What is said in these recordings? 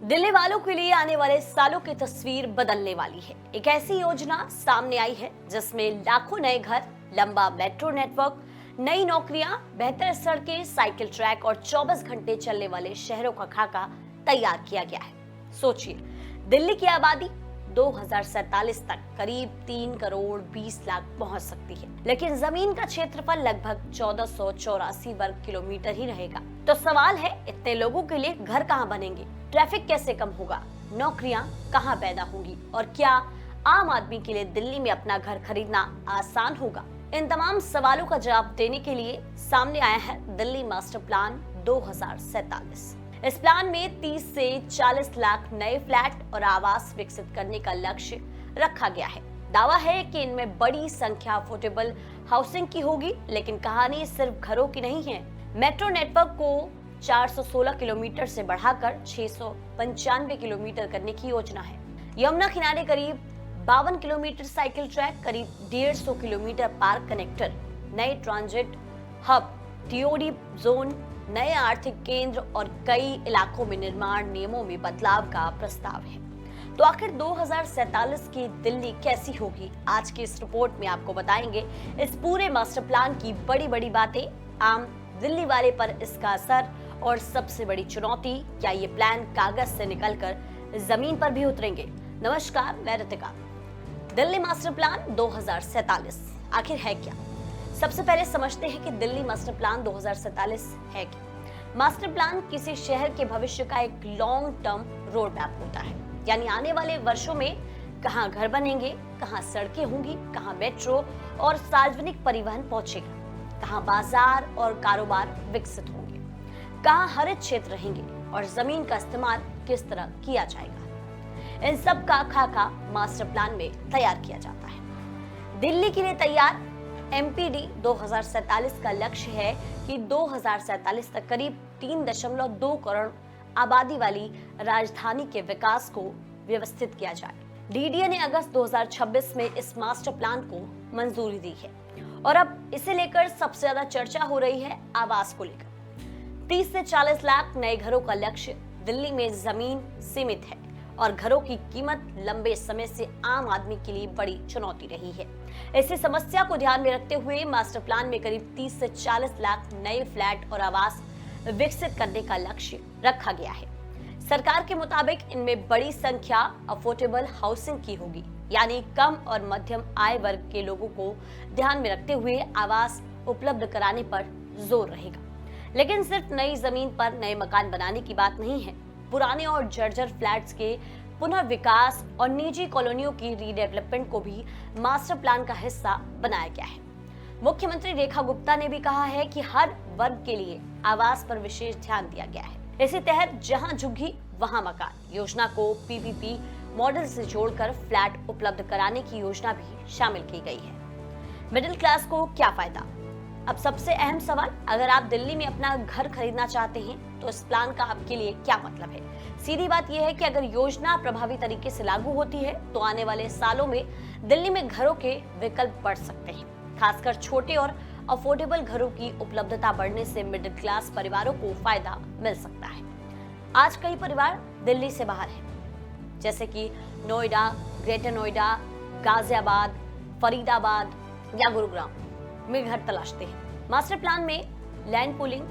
दिल्ली वालों के लिए आने वाले सालों की तस्वीर बदलने वाली है। एक ऐसी योजना सामने आई है जिसमें लाखों नए घर, लंबा मेट्रो नेटवर्क, नई नौकरियां, बेहतर सड़कें, साइकिल ट्रैक और 24 घंटे चलने वाले शहरों का खाका तैयार किया गया है। सोचिए, दिल्ली की आबादी 2047 तक करीब 3 करोड़ 20 लाख पहुंच सकती है, लेकिन जमीन का क्षेत्रफल लगभग 1484 वर्ग किलोमीटर ही रहेगा। तो सवाल है, इतने लोगों के लिए घर कहां बनेंगे, ट्रैफिक कैसे कम होगा, नौकरियां कहां पैदा होंगी और क्या आम आदमी के लिए दिल्ली में अपना घर खरीदना आसान होगा? इन तमाम सवालों का जवाब देने के लिए सामने आया है दिल्ली मास्टर प्लान 2047। इस प्लान में 30 से 40 लाख नए फ्लैट और आवास विकसित करने का लक्ष्य रखा गया है। दावा है कि इनमें बड़ी संख्या अफोर्डेबल हाउसिंग की होगी, लेकिन कहानी सिर्फ घरों की नहीं है। मेट्रो नेटवर्क को 416 किलोमीटर से बढ़ाकर 695 किलोमीटर करने की योजना है। यमुना किनारे करीब 52 किलोमीटर साइकिल ट्रैक, करीब 150 किलोमीटर पार्क कनेक्टर, नए ट्रांजिट हब, टीओडी जोन, नए आर्थिक केंद्र और कई इलाकों में निर्माण नियमों में बदलाव का प्रस्ताव है। तो आखिर 2047 की दिल्ली कैसी होगी, आज की इस रिपोर्ट में आपको बताएंगे। इस पूरे मास्टर प्लान की बड़ी बड़ी बातें, आम दिल्ली वाले पर इसका असर और सबसे बड़ी चुनौती, क्या ये प्लान कागज से निकलकर जमीन पर भी उतरेंगे? नमस्कार, मैं रितिका। दिल्ली मास्टर प्लान 2047 आखिर है क्या? सबसे पहले समझते हैं कि दिल्ली मास्टर प्लान 2047 है क्या। मास्टर प्लान किसी शहर के भविष्य का एक लॉन्ग टर्म रोड मैप होता है, यानी आने वाले वर्षों में कहां घर बनेंगे, कहां सड़कें होंगी, कहां मेट्रो और सार्वजनिक परिवहन पहुंचेगा, कहां बाजार और कारोबार विकसित होंगे, कहां हरित क्षेत्र रहेंगे और जमीन का इस्तेमाल किस तरह किया जाएगा। इन सब का खाका मास्टर प्लान में तैयार किया जाता है। दिल्ली के लिए तैयार एमपीडी 2047 का लक्ष्य है कि 2047 तक करीब 3.2 करोड़ आबादी वाली राजधानी के विकास को व्यवस्थित किया जाए। डीडीए ने अगस्त 2026 में इस मास्टर प्लान को मंजूरी दी है और अब इसे लेकर सबसे ज्यादा चर्चा हो रही है आवास को लेकर। 30 से 40 लाख नए घरों का लक्ष्य। दिल्ली में जमीन सीमित है और घरों की कीमत लंबे समय से आम आदमी के लिए बड़ी चुनौती रही है। इसी समस्या को ध्यान में रखते हुए मास्टर प्लान में करीब 30 से 40 लाख नए फ्लैट और आवास विकसित करने का लक्ष्य रखा गया है। सरकार के मुताबिक इनमें बड़ी संख्या अफोर्डेबल हाउसिंग की होगी, यानी कम और मध्यम आय वर्ग के लोगों को ध्यान में रखते हुए आवास उपलब्ध कराने पर जोर रहेगा। लेकिन सिर्फ नई जमीन पर नए मकान बनाने की बात नहीं है। पुराने और जर्जर फ्लैट्स के पुनर्विकास और निजी कॉलोनियों की रीडेवलपमेंट को भी मास्टर प्लान का हिस्सा बनाया गया है। मुख्यमंत्री रेखा गुप्ता ने भी कहा है कि हर वर्ग के लिए आवास पर विशेष ध्यान दिया गया है। इसी तहत जहां झुग्गी वहां मकान योजना को पीपीपी मॉडल से जोड़कर फ्लैट उपलब्ध कराने की योजना भी शामिल की गई है। मिडिल क्लास को क्या फायदा? अब सबसे अहम सवाल, अगर आप दिल्ली में अपना घर खरीदना चाहते हैं तो इस प्लान का आपके लिए क्या मतलब है? सीधी बात यह है कि अगर योजना प्रभावी तरीके से लागू होती है तो आने वाले सालों में दिल्ली में घरों के विकल्प बढ़ सकते हैं। खासकर छोटे और अफोर्डेबल घरों की उपलब्धता बढ़ने से मिडिल क्लास परिवारों को फायदा मिल सकता है। आज कई परिवार दिल्ली से बाहर हैं, जैसे कि नोएडा, ग्रेटर नोएडा, गाजियाबाद, फरीदाबाद या गुरुग्राम में घर तलाशते हैं। मास्टर प्लान में लैंड पूलिंग,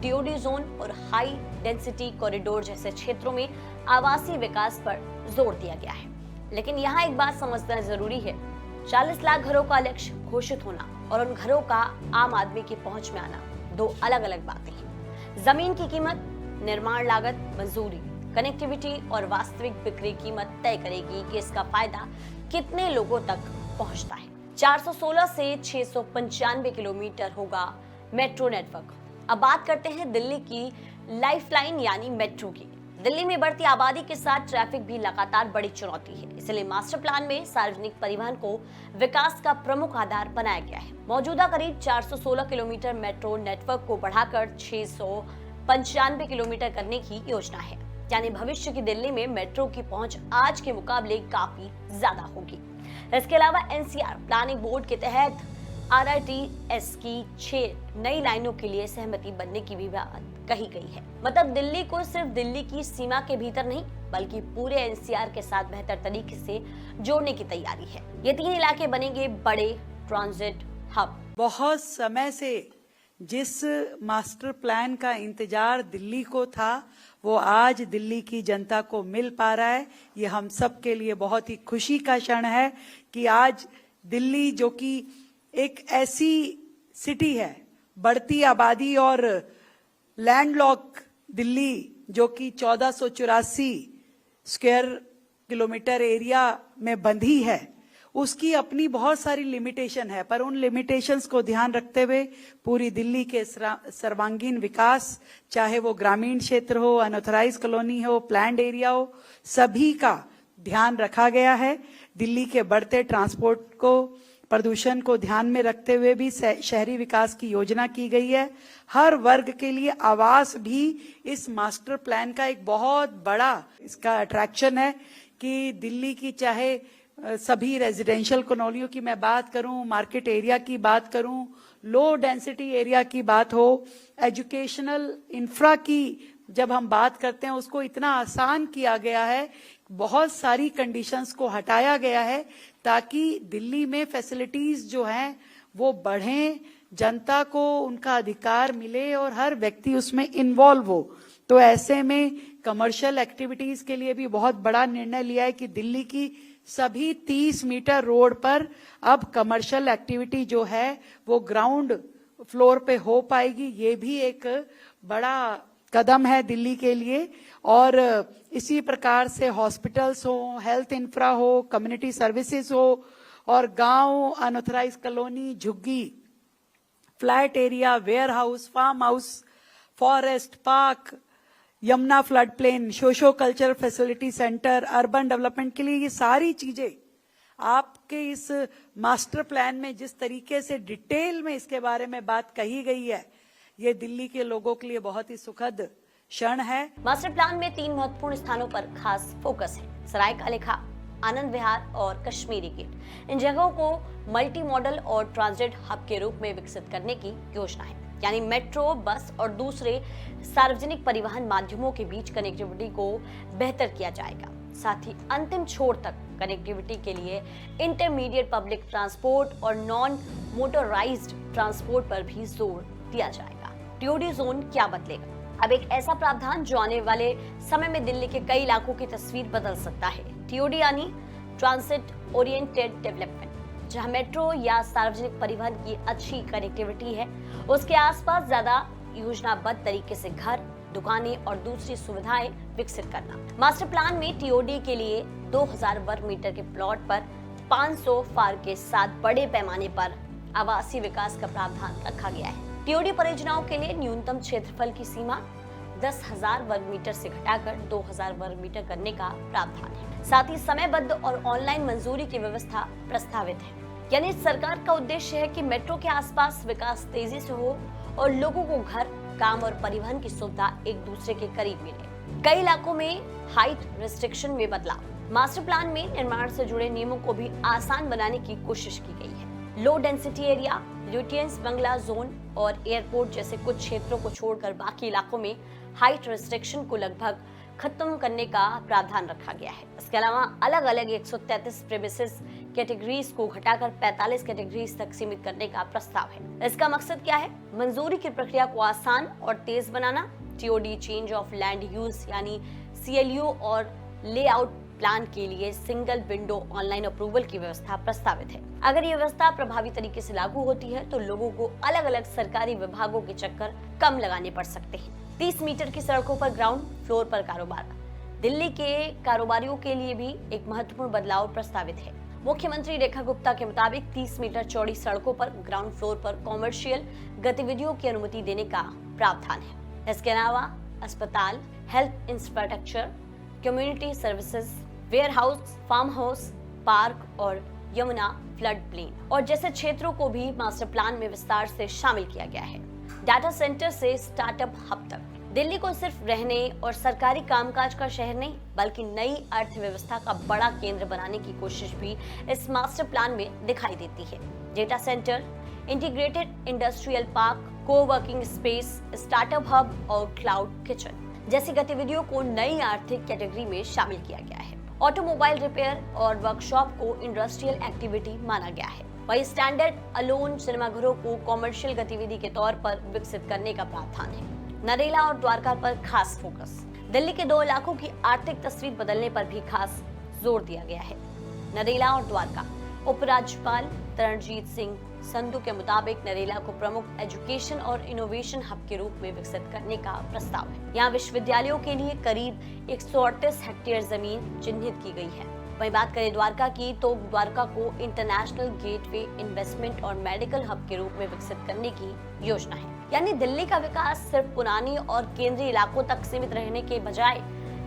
टीओडी जोन और हाई डेंसिटी कॉरिडोर जैसे क्षेत्रों में आवासीय विकास पर जोर दिया गया है। लेकिन यहाँ एक बात समझना जरूरी है, 40 लाख घरों का लक्ष्य घोषित होना और उन घरों का आम आदमी की पहुंच में आना दो अलग अलग बातें हैं। जमीन की कीमत, निर्माण लागत, मंजूरी, कनेक्टिविटी और वास्तविक बिक्री कीमत तय करेगी कि इसका फायदा कितने लोगों तक पहुंचता है। 416 से 695 किलोमीटर होगा मेट्रो नेटवर्क। अब बात करते हैं दिल्ली की लाइफलाइन यानी मेट्रो की। दिल्ली में बढ़ती आबादी के साथ ट्रैफिक भी लगातार बड़ी चुनौती है, इसलिए मास्टर प्लान में सार्वजनिक परिवहन को विकास का प्रमुख आधार बनाया गया है। मौजूदा करीब 416 किलोमीटर मेट्रो नेटवर्क को बढ़ाकर 695 किलोमीटर करने की योजना है, यानी भविष्य की दिल्ली में मेट्रो की पहुंच आज के मुकाबले काफी ज्यादा होगी। इसके अलावा एनसीआर प्लानिंग बोर्ड के तहत आरआईटीएस की 6 नई लाइनों के लिए सहमति बनने की भी बात कही गई है। मतलब दिल्ली को सिर्फ दिल्ली की सीमा के भीतर नहीं बल्कि पूरे एनसीआर के साथ बेहतर तरीके से जोड़ने की तैयारी है। ये 3 इलाके बनेंगे बड़े ट्रांजिट हब। बहुत समय से जिस मास्टर प्लान का इंतजार दिल्ली को था वो आज दिल्ली की जनता को मिल पा रहा है। ये हम सब के लिए बहुत ही खुशी का क्षण है कि आज दिल्ली जो कि एक ऐसी सिटी है, बढ़ती आबादी और लैंडलॉक दिल्ली जो कि 1484 स्क्वायर किलोमीटर एरिया में बंधी है, उसकी अपनी बहुत सारी लिमिटेशन है, पर उन लिमिटेशंस को ध्यान रखते हुए पूरी दिल्ली के सर्वांगीण विकास, चाहे वो ग्रामीण क्षेत्र हो, अनऑथराइज कॉलोनी हो, प्लैंड एरिया हो, सभी का ध्यान रखा गया है। दिल्ली के बढ़ते ट्रांसपोर्ट को, प्रदूषण को ध्यान में रखते हुए भी शहरी विकास की योजना की गई है। हर वर्ग के लिए आवास भी इस मास्टर प्लान का एक बहुत बड़ा इसका अट्रैक्शन है कि दिल्ली की चाहे सभी रेजिडेंशियल कॉलोनियों की मैं बात करूं, मार्केट एरिया की बात करूं, लो डेंसिटी एरिया की बात हो, एजुकेशनल इंफ्रा की जब हम बात करते हैं उसको इतना आसान किया गया है, बहुत सारी कंडीशंस को हटाया गया है ताकि दिल्ली में फैसिलिटीज जो हैं वो बढ़ें, जनता को उनका अधिकार मिले और हर व्यक्ति उसमें इन्वॉल्व हो। तो ऐसे में कमर्शियल एक्टिविटीज के लिए भी बहुत बड़ा निर्णय लिया है कि दिल्ली की सभी 30 मीटर रोड पर अब कमर्शियल एक्टिविटी जो है वो ग्राउंड फ्लोर पे हो पाएगी। ये भी एक बड़ा कदम है दिल्ली के लिए। और इसी प्रकार से हॉस्पिटल्स हो, हेल्थ इंफ्रा हो, कम्युनिटी सर्विसेज हो और गांव, अनऑथराइज कॉलोनी, झुग्गी, flat area, warehouse, farm house, forest, park, Yamuna flood plain, socio culture facility centre, urban development के लिए ये सारी चीजें आपके इस मास्टर प्लान में जिस तरीके से डिटेल में इसके बारे में बात कही गई है, ये दिल्ली के लोगों के लिए बहुत ही सुखद क्षण है। मास्टर प्लान में 3 महत्वपूर्ण स्थानों पर खास फोकस है, सराय काले खां, आनंद विहार और कश्मीरी गेट। इन जगहों को मल्टी मॉडल और ट्रांजिट हब के रूप में विकसित करने की योजना है, यानी मेट्रो, बस और दूसरे सार्वजनिक परिवहन माध्यमों के बीच कनेक्टिविटी को बेहतर किया जाएगा। साथ ही अंतिम छोर तक कनेक्टिविटी के लिए इंटरमीडिएट पब्लिक ट्रांसपोर्ट और नॉन मोटराइज्ड ट्रांसपोर्ट पर भी जोर दिया जाएगा। टीओडी जोन क्या बदलेगा? अब एक ऐसा प्रावधान जो आने वाले समय में दिल्ली के कई इलाकों की तस्वीर बदल सकता है। टीओडी यानी ट्रांसिट ओरिएंटेड डेवलपमेंट, जहां मेट्रो या सार्वजनिक परिवहन की अच्छी कनेक्टिविटी है, उसके आसपास ज्यादा योजनाबद्ध तरीके से घर, दुकानें और दूसरी सुविधाएं विकसित करना। मास्टर प्लान में टीओडी के लिए 2000 वर्ग मीटर के प्लॉट पर 500 फार्म के साथ बड़े पैमाने पर आवासीय विकास का प्रावधान रखा गया है। टीओडी परियोजनाओं के लिए न्यूनतम क्षेत्रफल की सीमा 10,000 वर्ग मीटर से घटाकर 2000 वर्ग मीटर करने का प्रावधान है। साथ ही समयबद्ध और ऑनलाइन मंजूरी की व्यवस्था प्रस्तावित है। यानी सरकार का उद्देश्य है कि मेट्रो के आसपास विकास तेजी से हो और लोगों को घर, काम और परिवहन की सुविधा एक दूसरे के करीब मिले। कई इलाकों में हाइट रिस्ट्रिक्शन में बदलाव। मास्टर प्लान में निर्माण से जुड़े नियमों को भी आसान बनाने की कोशिश की गई है। लो डेंसिटी एरिया, ल्यूटियंस बंगला जोन और एयरपोर्ट जैसे कुछ क्षेत्रों को छोड़कर बाकी इलाकों में हाइट रिस्ट्रिक्शन को लगभग खत्म करने का प्रावधान रखा गया है। इसके अलावा अलग अलग 133 प्रेमिसेस कैटेगरीज को घटाकर 45 कैटेगरीज तक सीमित करने का प्रस्ताव है। इसका मकसद क्या है? मंजूरी की प्रक्रिया को आसान और तेज बनाना, TOD change of land use यानी सीएलयू और लेआउट प्लान के लिए सिंगल विंडो ऑनलाइन अप्रूवल की व्यवस्था प्रस्तावित है। अगर ये व्यवस्था प्रभावी तरीके से लागू होती है तो लोगों को अलग अलग सरकारी विभागों के चक्कर कम लगाने पड़ सकते हैं। 30 मीटर की सड़कों पर ग्राउंड फ्लोर पर कारोबार। दिल्ली के कारोबारियों के लिए भी एक महत्वपूर्ण बदलाव प्रस्तावित है। मुख्यमंत्री रेखा गुप्ता के मुताबिक 30 मीटर चौड़ी सड़कों पर ग्राउंड फ्लोर पर कॉमर्शियल गतिविधियों की अनुमति देने का प्रावधान है। इसके अलावा अस्पताल, health infrastructure, community services, warehouse, farm house, park और यमुना फ्लड प्लेन और जैसे क्षेत्रों को भी मास्टर प्लान में विस्तार से शामिल किया गया है। डाटा सेंटर से स्टार्टअप हब तक दिल्ली को सिर्फ रहने और सरकारी कामकाज का शहर नहीं बल्कि नई अर्थव्यवस्था का बड़ा केंद्र बनाने की कोशिश भी इस मास्टर प्लान में दिखाई देती है। Data centre, integrated industrial park coworking space, startup hub और क्लाउड किचन जैसी गतिविधियों को नई आर्थिक कैटेगरी में शामिल किया गया है। ऑटोमोबाइल रिपेयर और वर्कशॉप को इंडस्ट्रियल एक्टिविटी माना गया है। वही स्टैंडर्ड अलोन सिनेमाघरों को कॉमर्शियल गतिविधि के तौर पर विकसित करने का प्रावधान है। नरेला और द्वारका पर खास फोकस। दिल्ली के 2 इलाकों की आर्थिक तस्वीर बदलने पर भी खास जोर दिया गया है। नरेला और द्वारका। उपराज्यपाल तरणजीत सिंह संधू के मुताबिक नरेला को प्रमुख एजुकेशन और इनोवेशन हब के रूप में विकसित करने का प्रस्ताव है। यहाँ विश्वविद्यालयों के लिए करीब 138 हेक्टेयर जमीन चिन्हित की गई है। वहीं बात करें द्वारका की, तो द्वारका को इंटरनेशनल गेटवे, इन्वेस्टमेंट और मेडिकल हब के रूप में विकसित करने की योजना है। यानी दिल्ली का विकास सिर्फ पुरानी और केंद्रीय इलाकों तक सीमित रहने के बजाय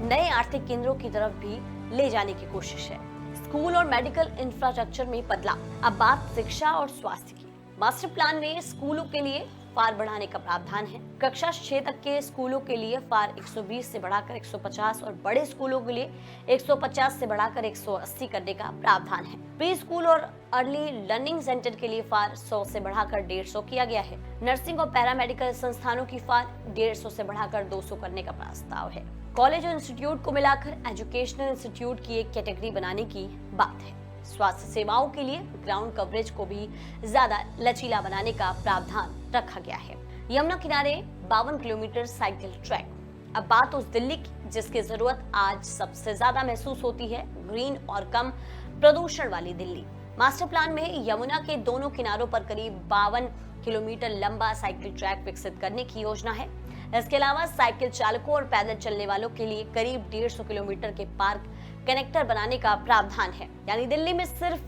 नए आर्थिक केंद्रों की तरफ भी ले जाने की कोशिश है। स्कूल और मेडिकल इंफ्रास्ट्रक्चर में बदलाव। अब बात शिक्षा और स्वास्थ्य की। मास्टर प्लान में स्कूलों के लिए फार बढ़ाने का प्रावधान है। कक्षा 6 तक के स्कूलों के लिए फार 120 से बढ़ाकर 150 और बड़े स्कूलों के लिए 150 से बढ़ाकर 180 करने का प्रावधान है। प्री स्कूल और अर्ली लर्निंग सेंटर के लिए फार 100 से बढ़ाकर 150 किया गया है। नर्सिंग और पैरामेडिकल संस्थानों की फार 150 से बढ़ाकर 200 करने का प्रस्ताव है। कॉलेज और इंस्टीट्यूट को मिलाकर एजुकेशनल इंस्टीट्यूट की एक कैटेगरी बनाने की बात है। स्वास्थ्य सेवाओं के लिए ग्राउंड कवरेज को भी ज्यादा लचीला बनाने का प्रावधान रखा गया है। यमुना किनारे 52 किलोमीटर साइकिल ट्रैक। अब बात उस दिल्ली की जिसकी जरूरत आज सबसे ज्यादा महसूस होती है, ग्रीन और कम प्रदूषण वाली दिल्ली। मास्टर प्लान में यमुना के दोनों किनारों पर करीब 52 किलोमीटर लंबा साइकिल ट्रैक विकसित करने की योजना है। इसके अलावा साइकिल चालकों और पैदल चलने वालों के लिए करीब 150 किलोमीटर के पार्क कनेक्टर बनाने का प्रावधान है। यानी दिल्ली में सिर्फ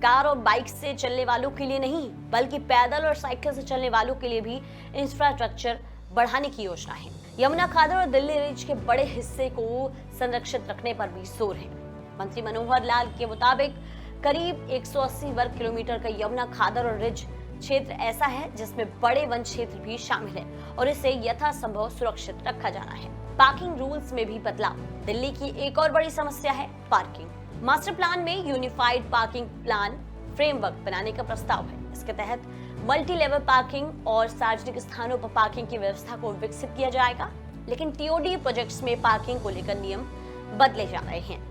कार और बाइक से चलने वालों के लिए नहीं, बल्कि पैदल और साइकिल से चलने वालों के लिए भी इंफ्रास्ट्रक्चर बढ़ाने की योजना है। यमुना खादर और दिल्ली रिज के बड़े हिस्से को संरक्षित रखने पर भी जोर है। मंत्री मनोहर लाल के मुताबिक करीब 180 वर्ग किलोमीटर का यमुना खादर और रिज क्षेत्र ऐसा है जिसमें बड़े वन क्षेत्र भी शामिल है और इसे यथासंभव सुरक्षित रखा जाना है। पार्किंग रूल्स में भी बदलाव। दिल्ली की एक और बड़ी समस्या है पार्किंग। मास्टर प्लान में यूनिफाइड पार्किंग प्लान फ्रेमवर्क बनाने का प्रस्ताव है। इसके तहत मल्टी लेवल पार्किंग और सार्वजनिक स्थानों पर पार्किंग की व्यवस्था को विकसित किया जाएगा। लेकिन टीओडी प्रोजेक्ट्स में पार्किंग को लेकर नियम बदले जा रहे हैं।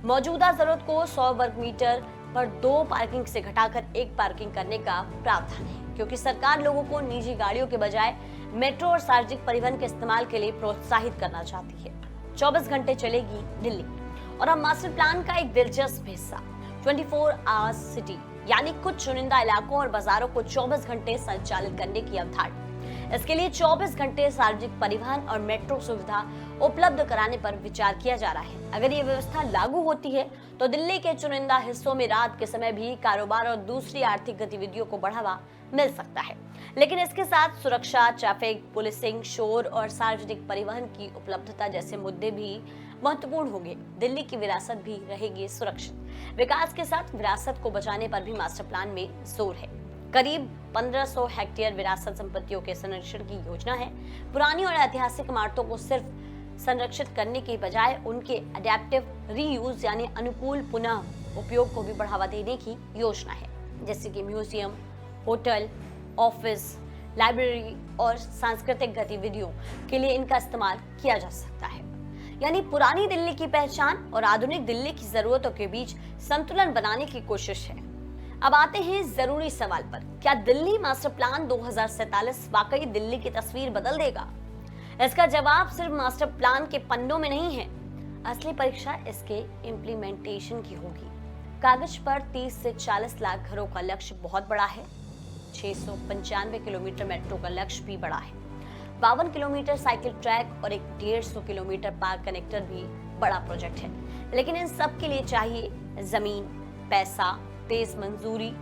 मौजूदा जरूरत को 100 वर्ग मीटर पर 2 पार्किंग से घटाकर 1 पार्किंग करने का प्रावधान है, क्योंकि सरकार लोगों को निजी गाड़ियों के बजाय मेट्रो और सार्वजनिक परिवहन के इस्तेमाल के लिए प्रोत्साहित करना चाहती है। 24 घंटे चलेगी दिल्ली। और अब मास्टर प्लान का एक दिलचस्प हिस्सा 24 आवर्स सिटी, यानी कुछ चुनिंदा इलाकों और बाजारों को 24 घंटे संचालित करने की अवधारणा। इसके लिए 24 घंटे सार्वजनिक परिवहन और मेट्रो सुविधा उपलब्ध कराने पर विचार किया जा रहा है। अगर ये व्यवस्था लागू होती है तो दिल्ली के चुनिंदा हिस्सों में रात के समय भी कारोबार और दूसरी आर्थिक गतिविधियों को बढ़ावा मिल सकता है। लेकिन इसके साथ सुरक्षा, ट्रैफिक पुलिसिंग, शोर और सार्वजनिक परिवहन की उपलब्धता जैसे मुद्दे भी महत्वपूर्ण होंगे। दिल्ली की विरासत भी रहेगी सुरक्षित। विकास के साथ विरासत को बचाने पर भी मास्टर प्लान में जोर है। करीब 1500 हेक्टेयर विरासत संपत्तियों के संरक्षण की योजना है। पुरानी और ऐतिहासिक इमारतों को सिर्फ संरक्षित करने के बजाय उनके अडेप्टिव रीयूज यानी अनुकूल पुनः उपयोग को भी बढ़ावा देने की योजना है, जैसे कि म्यूजियम, होटल, ऑफिस, लाइब्रेरी और सांस्कृतिक गतिविधियों के लिए इनका इस्तेमाल किया जा सकता है। यानी पुरानी दिल्ली की पहचान और आधुनिक दिल्ली की जरूरतों के बीच संतुलन बनाने की कोशिश है। अब आते हैं जरूरी सवाल पर, क्या दिल्ली मास्टर प्लान 2047 वाकई दिल्ली की तस्वीर बदल देगा? इसका जवाब सिर्फ मास्टर प्लान के पन्नों में नहीं है। असली परीक्षा इसके इम्प्लीमेंटेशन की होगी। कागज पर 30 से 40 लाख घरों का लक्ष्य बहुत बड़ा है। 695 किलोमीटर मेट्रो का लक्ष्य भी बड़ा है। 52 किलोमीटर साइकिल ट्रैक और एक 150 किलोमीटर पार्क कनेक्टर भी बड़ा प्रोजेक्ट है। लेकिन इन सब के लिए चाहिए जमीन, पैसा, तेज मंजूरी,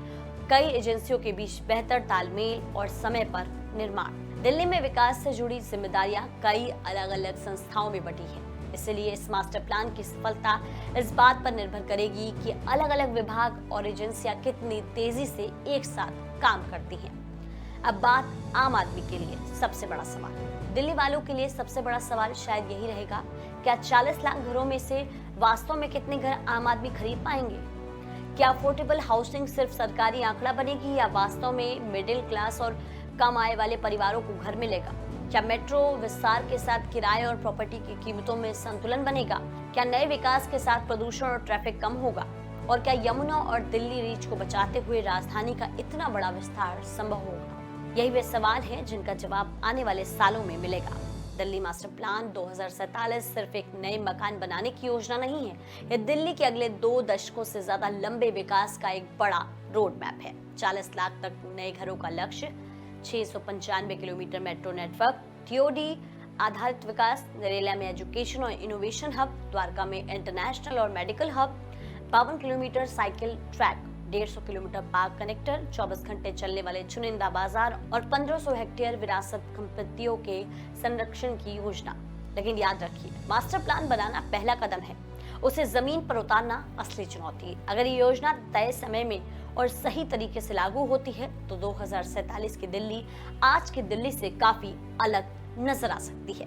कई एजेंसियों के बीच बेहतर तालमेल और समय पर निर्माण। दिल्ली में विकास से जुड़ी जिम्मेदारियां कई अलग अलग संस्थाओं में बटी हैं। इसलिए इस मास्टर प्लान की सफलता इस बात पर निर्भर करेगी कि अलग अलग विभाग और एजेंसियां कितनी तेजी से एक साथ काम करती हैं। अब बात आम आदमी के लिए सबसे बड़ा सवाल, दिल्ली वालों के लिए सबसे बड़ा सवाल शायद यही रहेगा, क्या 40 लाख घरों में से वास्तव में कितने घर आम आदमी खरीद पाएंगे? क्या अफोर्डेबल हाउसिंग सिर्फ सरकारी आंकड़ा बनेगी या वास्तव में मिडिल क्लास और कम आय वाले परिवारों को घर मिलेगा? क्या मेट्रो विस्तार के साथ किराए और प्रॉपर्टी की कीमतों में संतुलन बनेगा? क्या नए विकास के साथ प्रदूषण और ट्रैफिक कम होगा? और क्या यमुना और दिल्ली रीच को बचाते हुए राजधानी का इतना बड़ा विस्तार संभव होगा? यही वे सवाल हैं जिनका जवाब आने वाले सालों में मिलेगा। दिल्ली मास्टर प्लान 2047 सिर्फ एक नए मकान बनाने की योजना नहीं है, यह दिल्ली के अगले 2 दशकों से ज्यादा लंबे विकास का एक बड़ा रोड मैप है। 40 लाख तक नए घरों का लक्ष्य, 695 किलोमीटर मेट्रो नेटवर्क, टीओडी आधारित विकास, नरेला में एजुकेशन और इनोवेशन हब, द्वारका में इंटरनेशनल और medical hub, 52 kilometre cycle track, 150 kilometre park connector, 24 घंटे चलने वाले चुनिंदा बाजार और 1500 हेक्टेयर विरासत संपत्तियों के संरक्षण की योजना। लेकिन याद रखिए, मास्टर प्लान बनाना पहला कदम है, उसे जमीन पर उतारना असली चुनौती है। अगर ये योजना तय समय में और सही तरीके से लागू होती है तो 2047 की दिल्ली आज की दिल्ली से काफी अलग नजर आ सकती है।